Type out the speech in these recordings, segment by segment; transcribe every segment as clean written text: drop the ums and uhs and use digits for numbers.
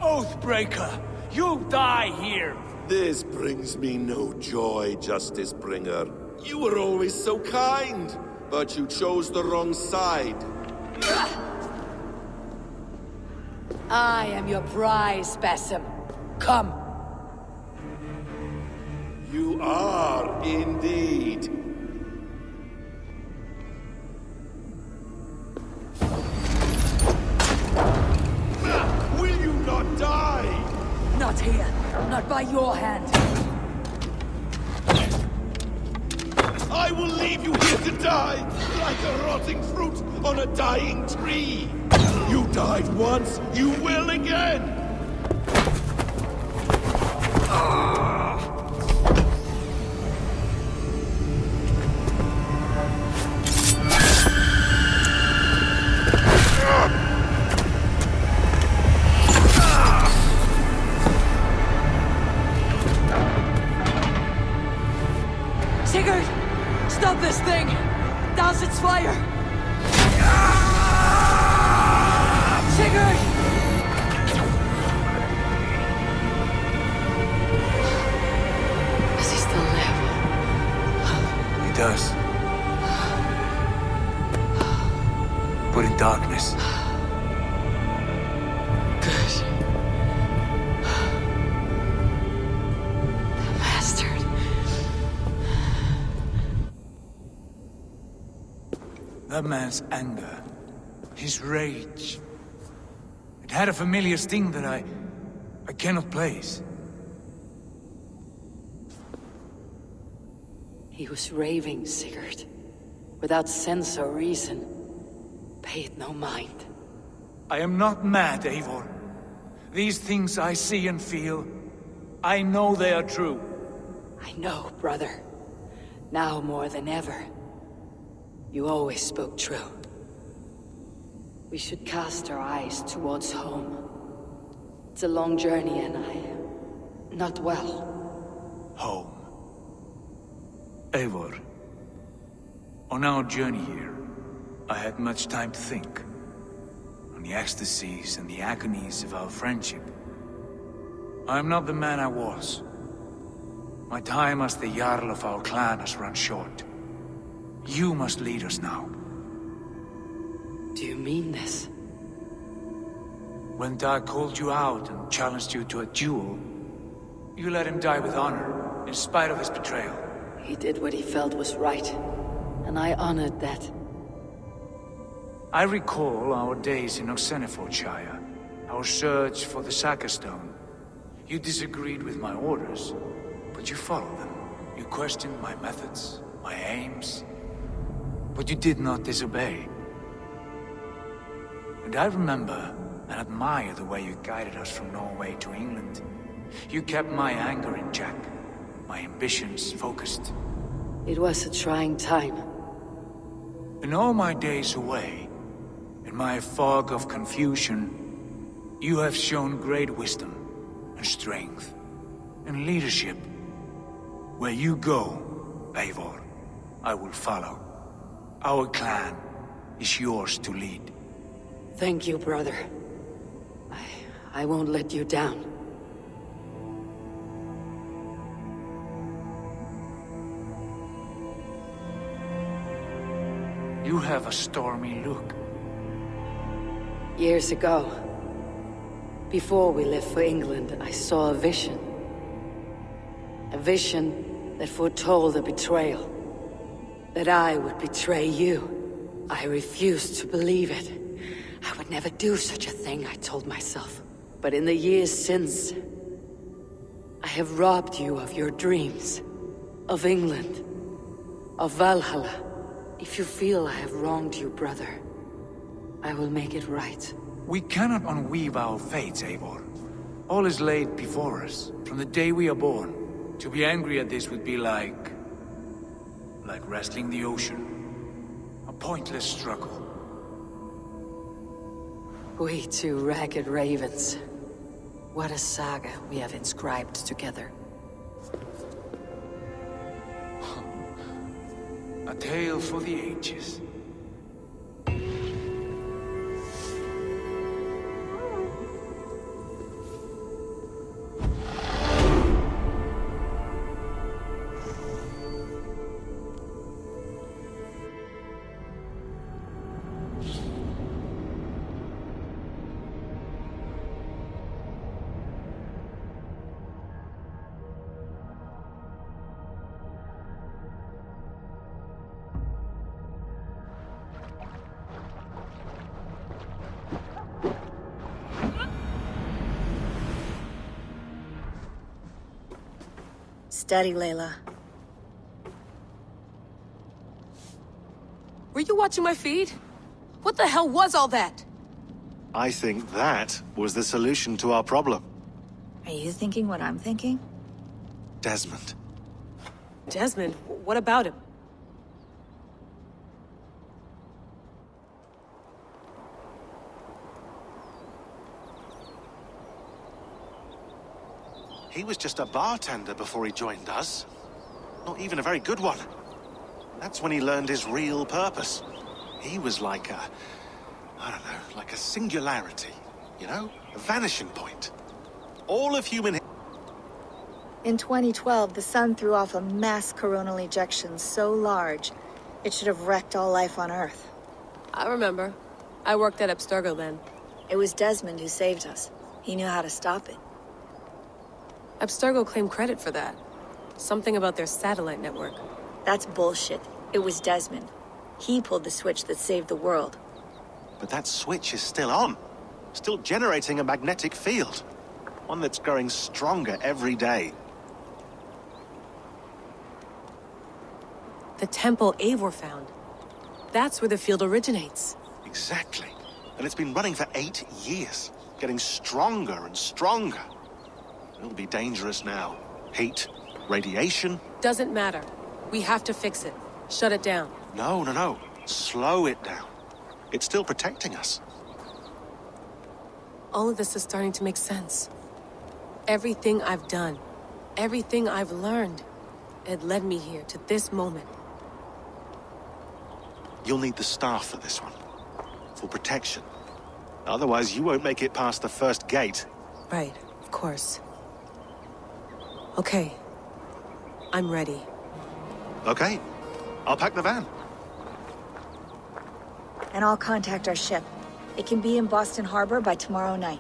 Oathbreaker! You die here! This brings me no joy, Justice Bringer. You were always so kind, but you chose the wrong side. I am your prize, Basim. Come. You are indeed. Will you not die? Not here. Not by your hand. I will leave you here to die, like a rotting fruit on a dying tree. You died once, you will again. Sigurd! Stop this thing! Douse its fire! Sigurd! Does he still live? He does. But in darkness. Good. The bastard. That man's anger, his rage, it had a familiar sting that I cannot place. He was raving, Sigurd. Without sense or reason. Pay it no mind. I am not mad, Eivor. These things I see and feel, I know they are true. I know, brother. Now more than ever. You always spoke true. We should cast our eyes towards home. It's a long journey and I am not well. Home. Eivor, on our journey here, I had much time to think. On the ecstasies and the agonies of our friendship. I am not the man I was. My time as the Jarl of our clan has run short. You must lead us now. Do you mean this? When Dag called you out and challenged you to a duel, you let him die with honor. in spite of his betrayal. He did what he felt was right, and I honored that. I recall our days in Oxenfordshire, our search for the Saka Stone. You disagreed with my orders, but you followed them. You questioned my methods, my aims, but you did not disobey. And I remember and admire the way you guided us from Norway to England. You kept my anger in check, my ambitions focused. It was a trying time. In all my days away, in my fog of confusion, you have shown great wisdom and strength and leadership. Where you go, Eivor, I will follow. Our clan is yours to lead. Thank you, brother. I won't let you down. You have a stormy look. Years ago, before we left for England, I saw a vision. A vision that foretold a betrayal. That I would betray you. I refused to believe it. I would never do such a thing, I told myself. But in the years since, I have robbed you of your dreams. Of England. Of Valhalla. If you feel I have wronged you, brother, I will make it right. We cannot unweave our fates, Eivor. All is laid before us, from the day we are born. To be angry at this would be like wrestling the ocean. A pointless struggle. We two ragged ravens. What a saga we have inscribed together. A tale for the ages. Steady, Layla. Were you watching my feed? What the hell was all that? I think that was the solution to our problem. Are you thinking what I'm thinking? Desmond. Desmond? What about him? He was just a bartender before he joined us. Not even a very good one. That's when he learned his real purpose. He was like a... I don't know, like a singularity. You know? A vanishing point. All of human... In 2012, the sun threw off a mass coronal ejection so large, it should have wrecked all life on Earth. I remember. I worked at Abstergo then. It was Desmond who saved us. He knew how to stop it. Abstergo claimed credit for that. Something about their satellite network. That's bullshit. It was Desmond. He pulled the switch that saved the world. But that switch is still on. Still generating a magnetic field. One that's growing stronger every day. The temple Eivor found. That's where the field originates. Exactly. And it's been running for 8 years. Getting stronger and stronger. It'll be dangerous now. Heat, radiation... Doesn't matter. We have to fix it. Shut it down. No. Slow it down. It's still protecting us. All of this is starting to make sense. Everything I've done, everything I've learned, it led me here to this moment. You'll need the staff for this one. For protection. Otherwise, you won't make it past the first gate. Right, of course. Okay. I'm ready. Okay. I'll pack the van. And I'll contact our ship. It can be in Boston Harbor by tomorrow night.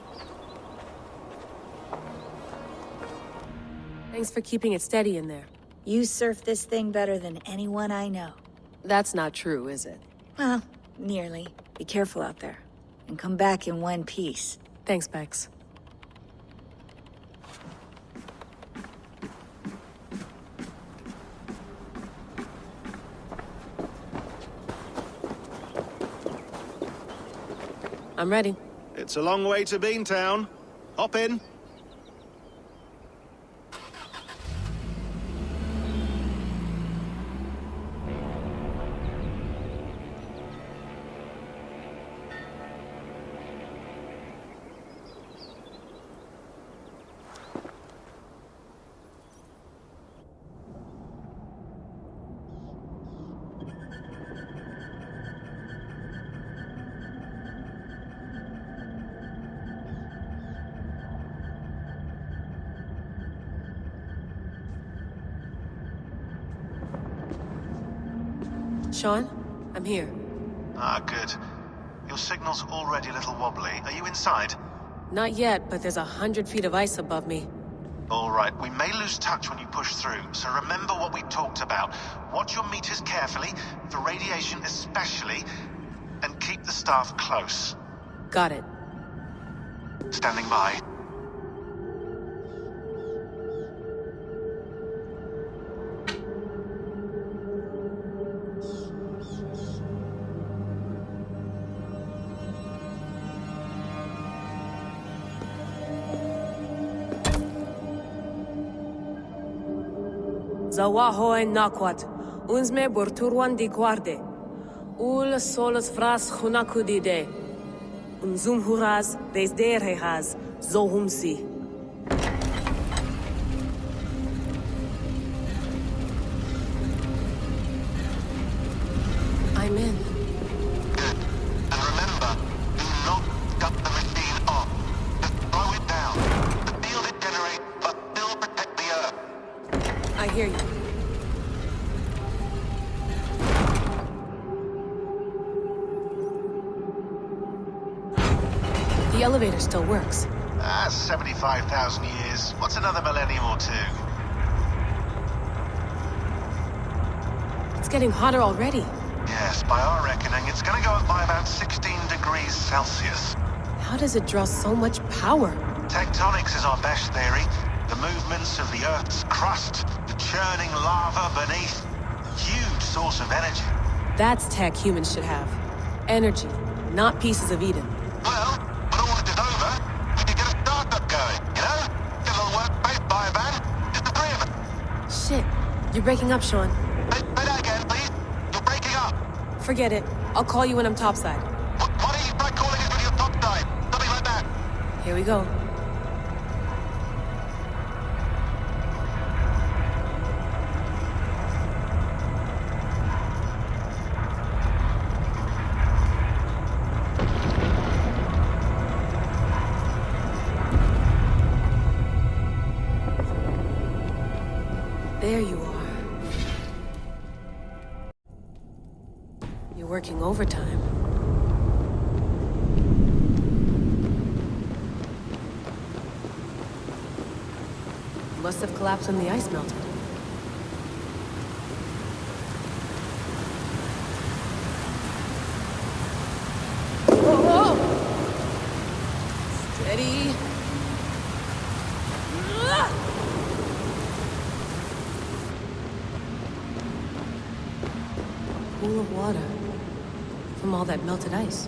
Thanks for keeping it steady in there. You surf this thing better than anyone I know. That's not true, is it? Well, nearly. Be careful out there. And come back in one piece. Thanks, Bex. I'm ready. It's a long way to Beantown. Hop in. Sean, I'm here. Ah, good. Your signal's already a little wobbly. Are you inside? Not yet, but there's 100 feet of ice above me. All right, we may lose touch when you push through, so remember what we talked about. Watch your meters carefully, for radiation especially, and keep the staff close. Got it. Standing by. Zawaho en nakwat, unzme borturwan di guarde. Ul solos fras khunakudide. Unzum huraz, vesderehaz, zohumsi. I'm in. Good. And remember, do not cut the machine off. Just throw it down. The field it generates, but still protect the Earth. I hear you. The elevator still works. 75,000 years. What's another millennium or two? It's getting hotter already. Yes, by our reckoning, it's gonna go up by about 16 degrees Celsius. How does it draw so much power? Tectonics is our best theory. The movements of the Earth's crust, the churning lava beneath. Huge source of energy. That's tech humans should have. Energy, not pieces of Eden. Well, when all this is over, we could get a startup going, you know? Get a little workspace, buy a van, just the three of us. Shit, you're breaking up, Sean. Say that again, please. You're breaking up. Forget it. I'll call you when I'm topside. Why don't you try calling us when you're topside? Something like that. Here we go. There you are. You're working overtime. Must have collapsed when the ice melted. Whoa, whoa! Steady. Pool of water from all that melted ice.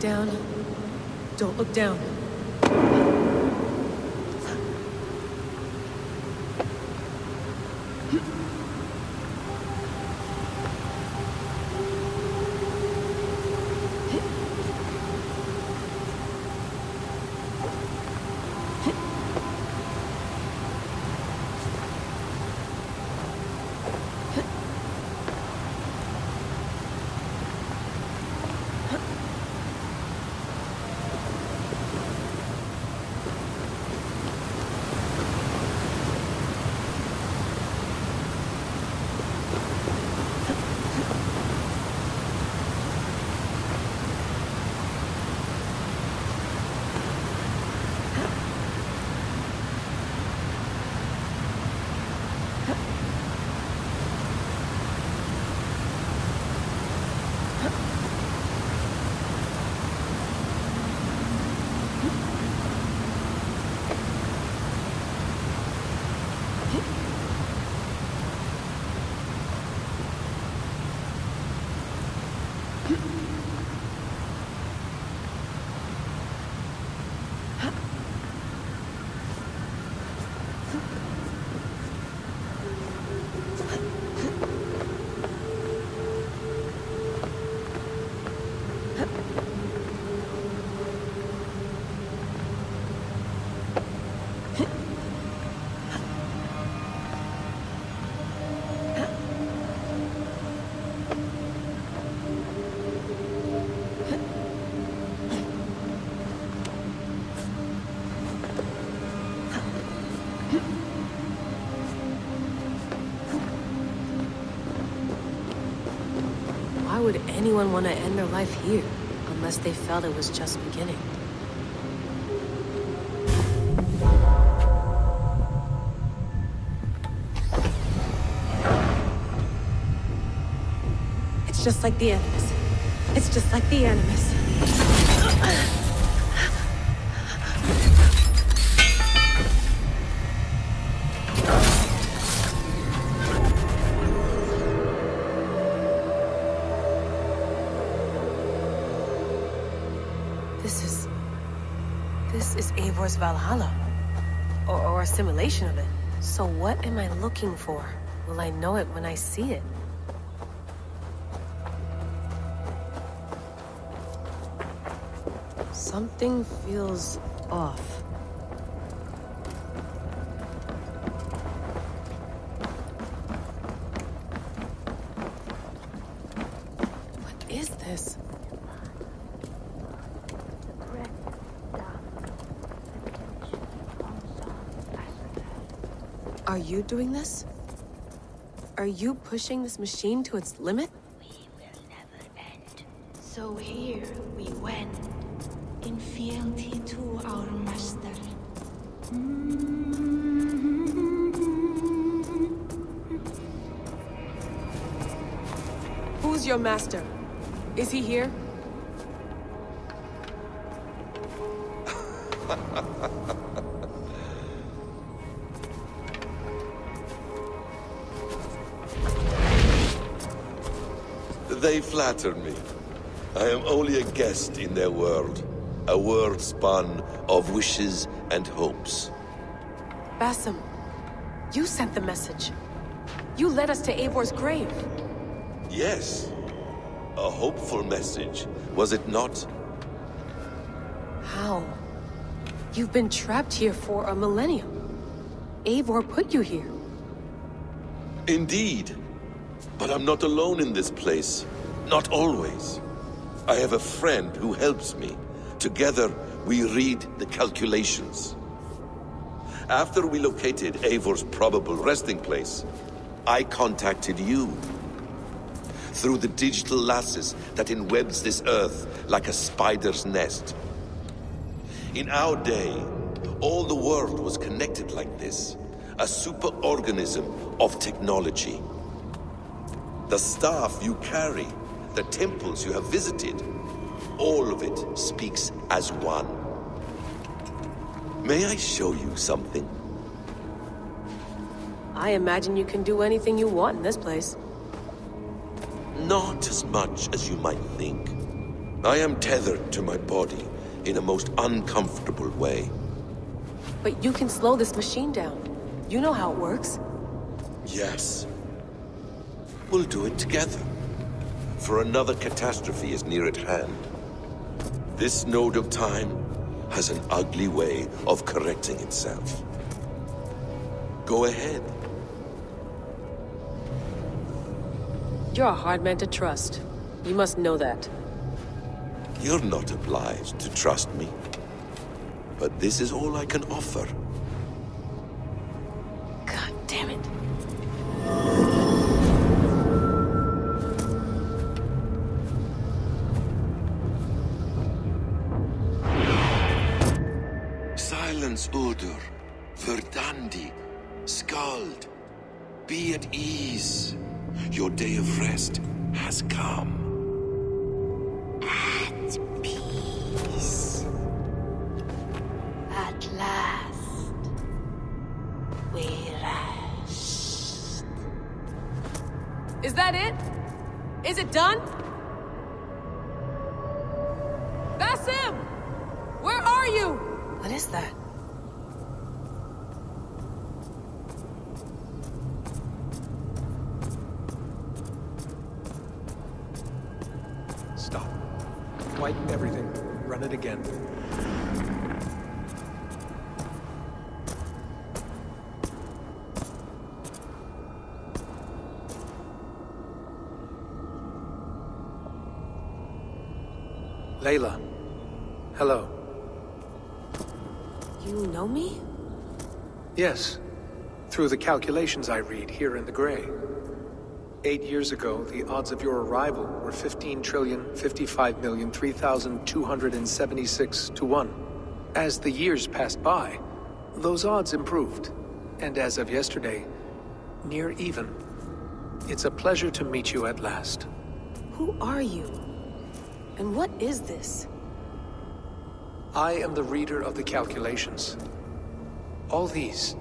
down. Don't look down. Why would anyone want to end their life here, unless they felt it was just beginning? It's just like the Animus. It's just like the Animus. This is Eivor's Valhalla. Or a simulation of it. So what am I looking for? Will I know it when I see it? Something feels off. What is this? Are you doing this? Are you pushing this machine to its limit? We will never end. So here we went, in fealty to our master. Who's your master? Is he here? They flatter me. I am only a guest in their world. A world spun of wishes and hopes. Basim, you sent the message. You led us to Eivor's grave. Yes. A hopeful message, was it not? How? You've been trapped here for a millennium. Eivor put you here. Indeed. But I'm not alone in this place. Not always. I have a friend who helps me. Together, we read the calculations. After we located Eivor's probable resting place, I contacted you. Through the digital lasses that enwebs this earth like a spider's nest. In our day, all the world was connected like this. A superorganism of technology. The staff you carry, the temples you have visited, all of it speaks as one. May I show you something? I imagine you can do anything you want in this place. Not as much as you might think. I am tethered to my body in a most uncomfortable way. But you can slow this machine down. You know how it works. Yes. We'll do it together. For another catastrophe is near at hand. This node of time has an ugly way of correcting itself. Go ahead. You're a hard man to trust. You must know that. You're not obliged to trust me. But this is all I can offer. God damn it. Silence, Udur. Verdandi. Skald. Be at ease. Your day of rest has come. At peace. At last, we rest. Is that it? Is it done? Basim! Where are you? What is that? Stop. Wipe everything. Run it again. Layla. Hello. You know me? Yes. Through the calculations I read here in the gray. 8 years ago, the odds of your arrival were 15,055,003,276 to 1. As the years passed by, those odds improved. And as of yesterday, near even. It's a pleasure to meet you at last. Who are you? And what is this? I am the reader of the calculations. All these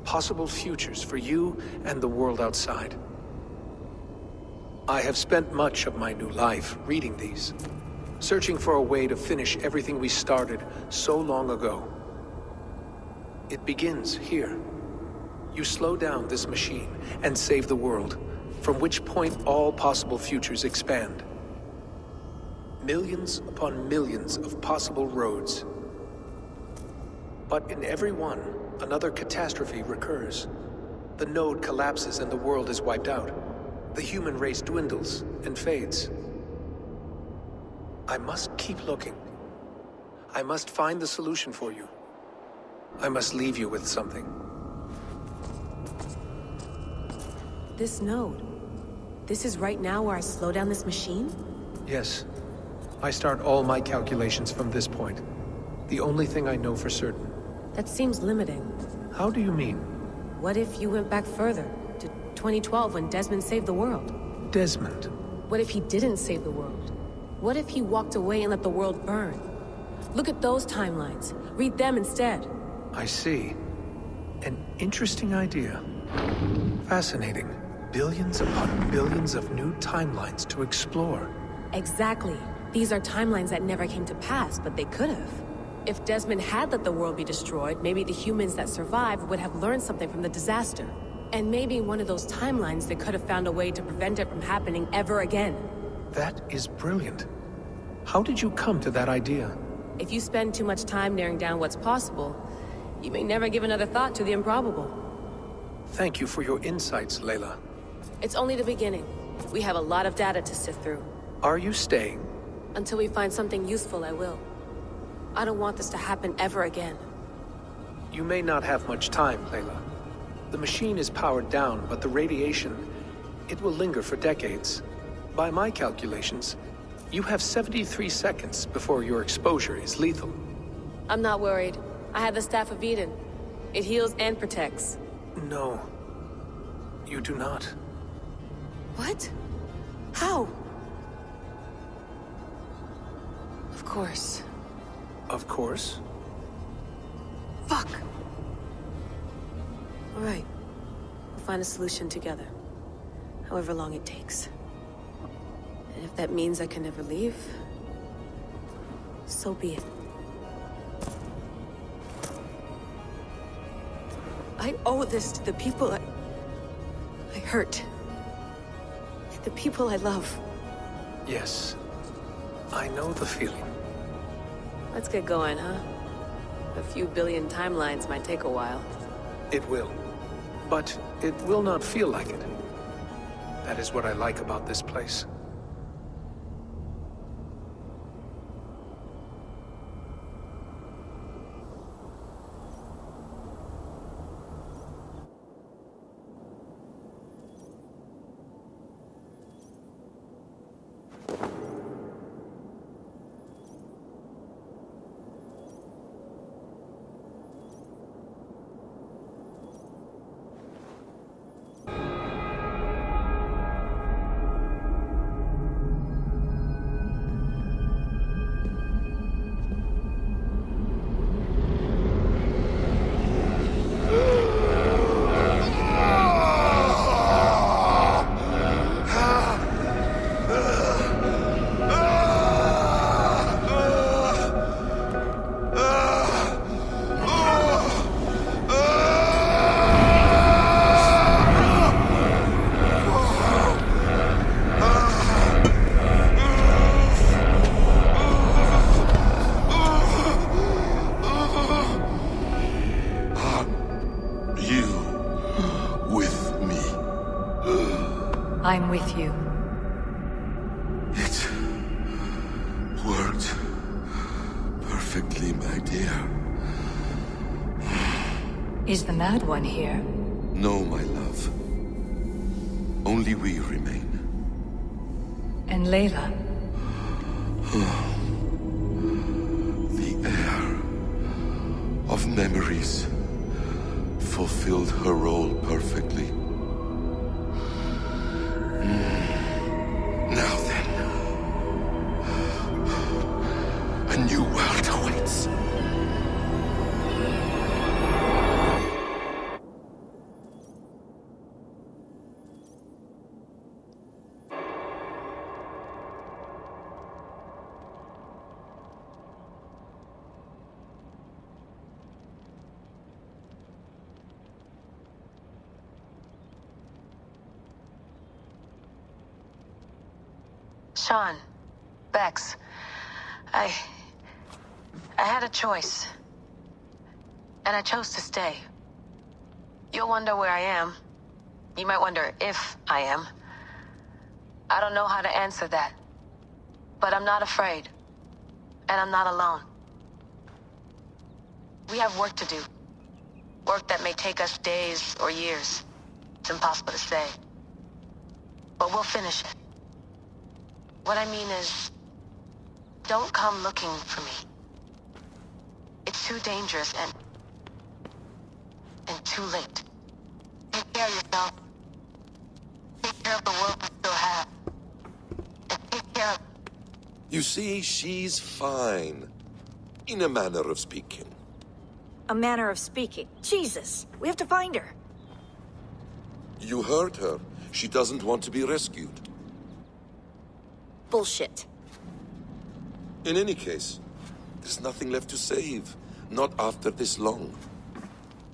possible futures for you and the world outside. I have spent much of my new life reading these, searching for a way to finish everything we started so long ago. It begins here. You slow down this machine and save the world, from which point all possible futures expand. Millions upon millions of possible roads. But in every one, another catastrophe recurs. The node collapses and the world is wiped out. The human race dwindles and fades. I must keep looking. I must find the solution for you. I must leave you with something. This node. This is right now where I slow down this machine? Yes. I start all my calculations from this point. The only thing I know for certain. That seems limiting. How do you mean? What if you went back further, to 2012 when Desmond saved the world? Desmond? What if he didn't save the world? What if he walked away and let the world burn? Look at those timelines. Read them instead. I see. An interesting idea. Fascinating. Billions upon billions of new timelines to explore. Exactly. These are timelines that never came to pass, but they could have. If Desmond had let the world be destroyed, maybe the humans that survived would have learned something from the disaster. And maybe in one of those timelines they could have found a way to prevent it from happening ever again. That is brilliant. How did you come to that idea? If you spend too much time narrowing down what's possible, you may never give another thought to the improbable. Thank you for your insights, Layla. It's only the beginning. We have a lot of data to sift through. Are you staying? Until we find something useful, I will. I don't want this to happen ever again. You may not have much time, Layla. The machine is powered down, but the radiation, it will linger for decades. By my calculations, you have 73 seconds before your exposure is lethal. I'm not worried. I have the Staff of Eden. It heals and protects. No. You do not. What? How? Of course. Of course. Fuck! All right. We'll find a solution together. However long it takes. And if that means I can never leave, So be it. I owe this to the people I hurt. The people I love. Yes. I know the feeling. Let's get going, huh? A few billion timelines might take a while. It will. But it will not feel like it. That is what I like about this place. I'm with you. It worked perfectly, my dear. Is the Mad One here? No, my love. Only we remain. And Layla? The air of memories fulfilled her role perfectly. Now then, a new world awaits. Sean, Bex, I had a choice. And I chose to stay. You'll wonder where I am. You might wonder if I am. I don't know how to answer that. But I'm not afraid. And I'm not alone. We have work to do. Work that may take us days or years. It's impossible to say. But we'll finish it. What I mean is, don't come looking for me. It's too dangerous and too late. Take care of yourself. Take care of the world we still have. And take care of... You see, she's fine. In a manner of speaking. A manner of speaking. Jesus, we have to find her. You heard her. She doesn't want to be rescued. Bullshit. In any case, there's nothing left to save. Not after this long.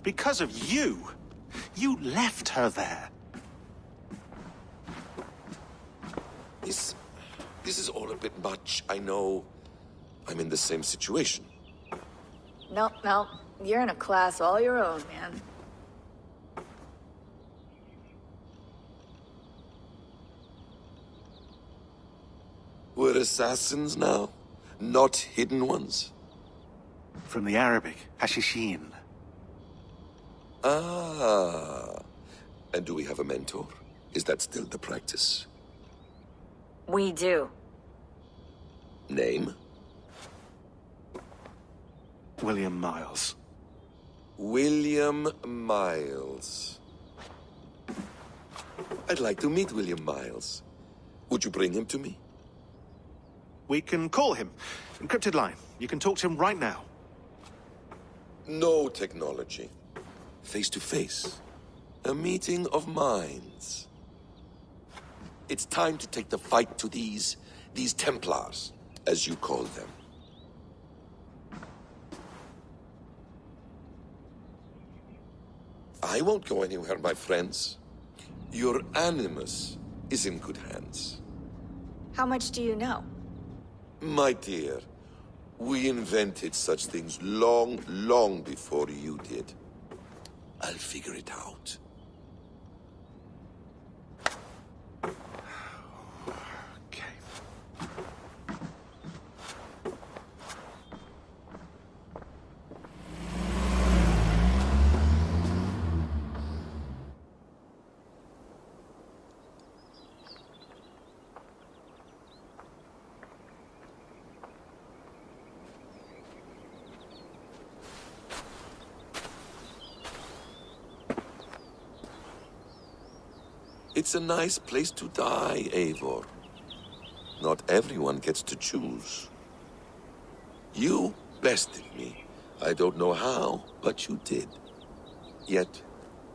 Because of you. You left her there. This is all a bit much, I know. I'm in the same situation. No, you're in a class all your own, man. We're assassins now, not hidden ones. From the Arabic, Hashishin. Ah. And do we have a mentor? Is that still the practice? We do. Name? William Miles. William Miles. I'd like to meet William Miles. Would you bring him to me? We can call him. Encrypted line. You can talk to him right now. No technology. Face to face. A meeting of minds. It's time to take the fight to these Templars, as you call them. I won't go anywhere, my friends. Your animus is in good hands. How much do you know? My dear, we invented such things long, long before you did. I'll figure it out. Okay. It's a nice place to die, Eivor. Not everyone gets to choose. You bested me. I don't know how, but you did. Yet,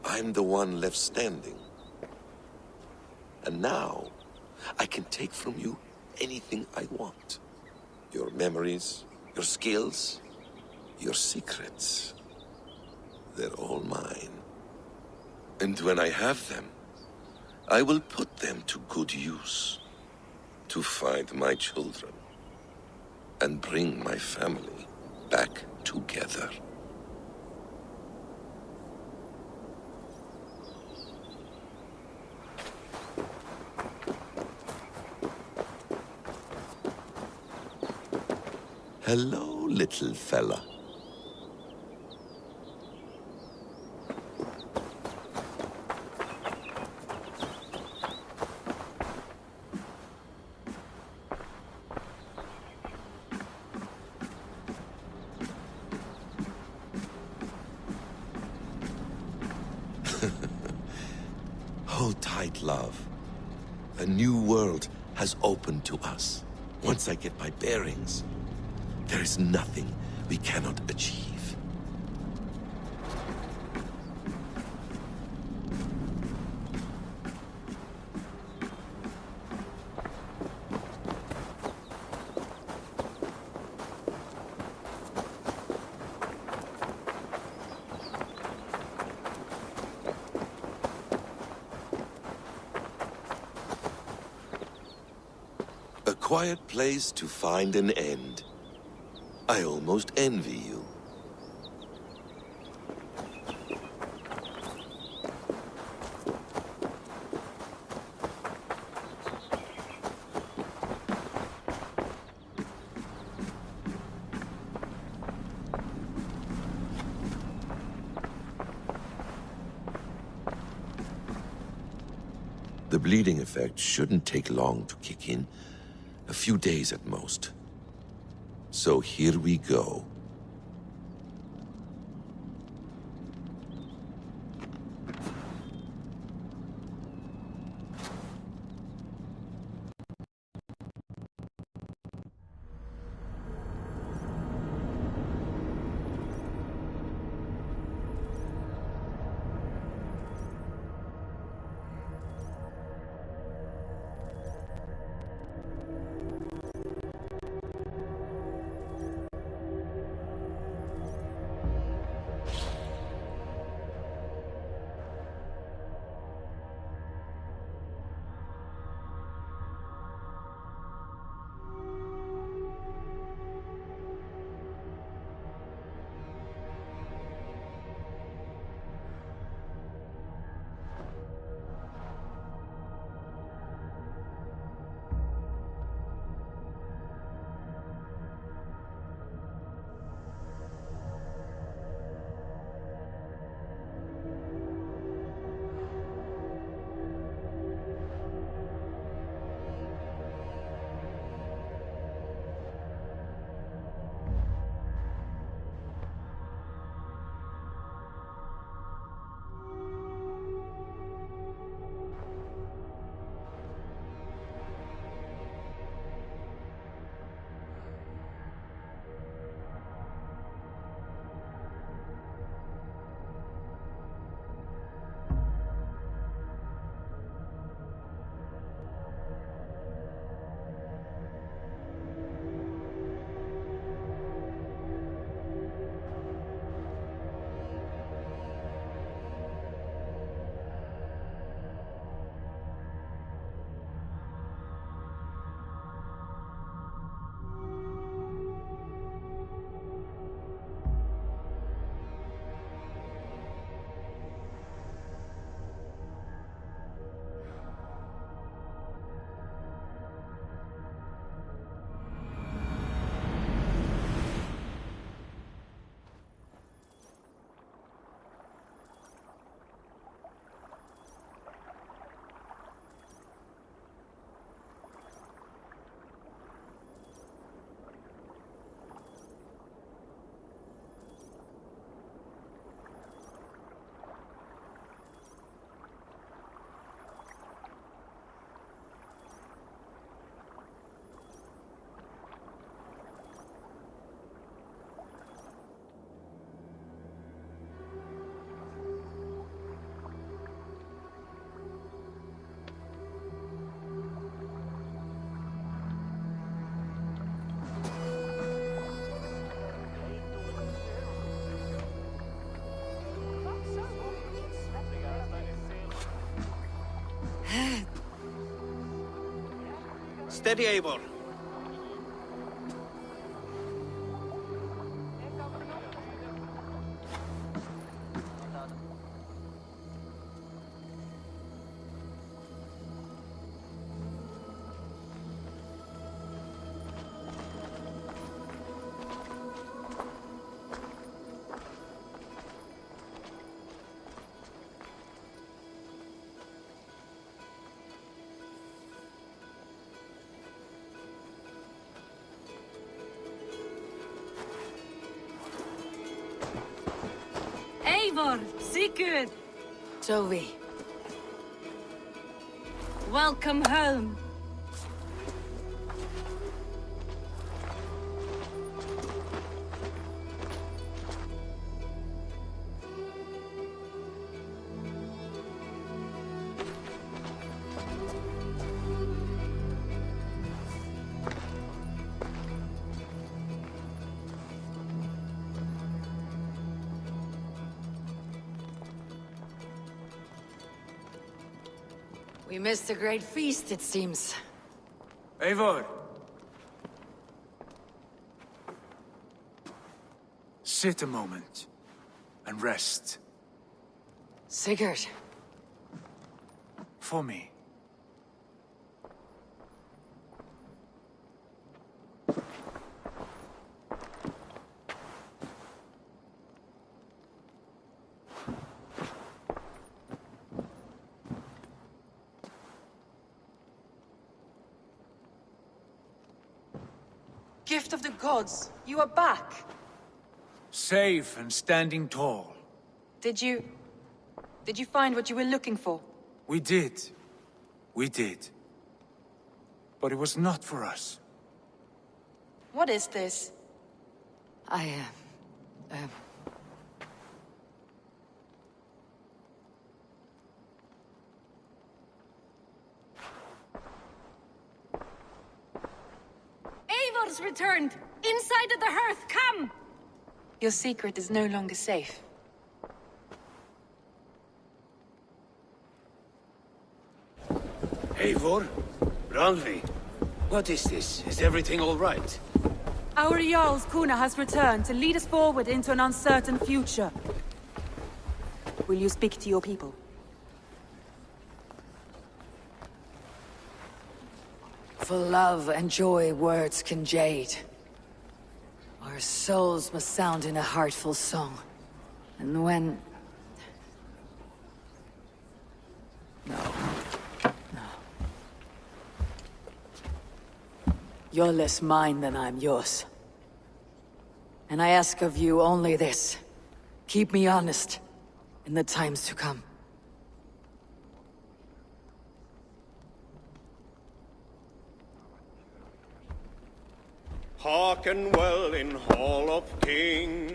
I'm the one left standing. And now, I can take from you anything I want. Your memories, your skills, your secrets. They're all mine. And when I have them, I will put them to good use. To find my children. And bring my family back together. Hello, little fella. Hold tight, love. A new world has opened to us. Once I get my bearings, there is nothing we cannot achieve. A quiet place to find an end. I almost envy you. The bleeding effect shouldn't take long to kick in. A few days at most. So here we go. Steady, Eivor. Eivor, Sigurd, Toby. welcome home. We missed a great feast, it seems. Eivor! Sit a moment and rest. Sigurd. For me. Gift of the gods, you are back. Safe and standing tall. Did you find what you were looking for? We did. We did. But it was not for us. What is this? Eivor's returned! Inside of the hearth, come! Your secret is no longer safe. Eivor? Randvi? What is this? Is everything all right? Our Jarl's Kuna has returned to lead us forward into an uncertain future. Will you speak to your people? For love and joy, words can jade. Our souls must sound in a heartful song. And when... No. You're less mine than I'm yours. And I ask of you only this. Keep me honest in the times to come. Hearken well in Hall of Kings.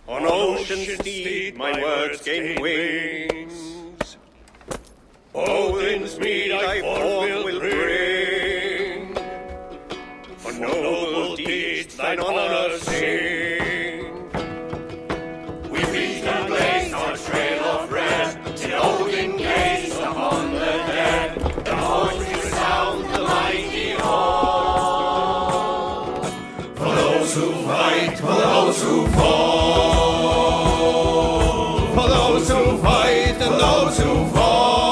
On ocean steed my words gain wings. Odin's mead I forth will bring. For noble deeds thine honor sing. We reach the place our trail of red, till Odin gazed upon the dead. The voice resound the mighty hall. For those who fight, for those who fall. For those who fight and those who fall.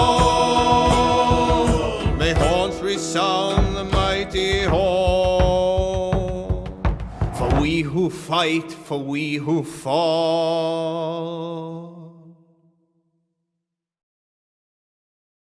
May horns resound the mighty hall. For we who fight, for we who fall.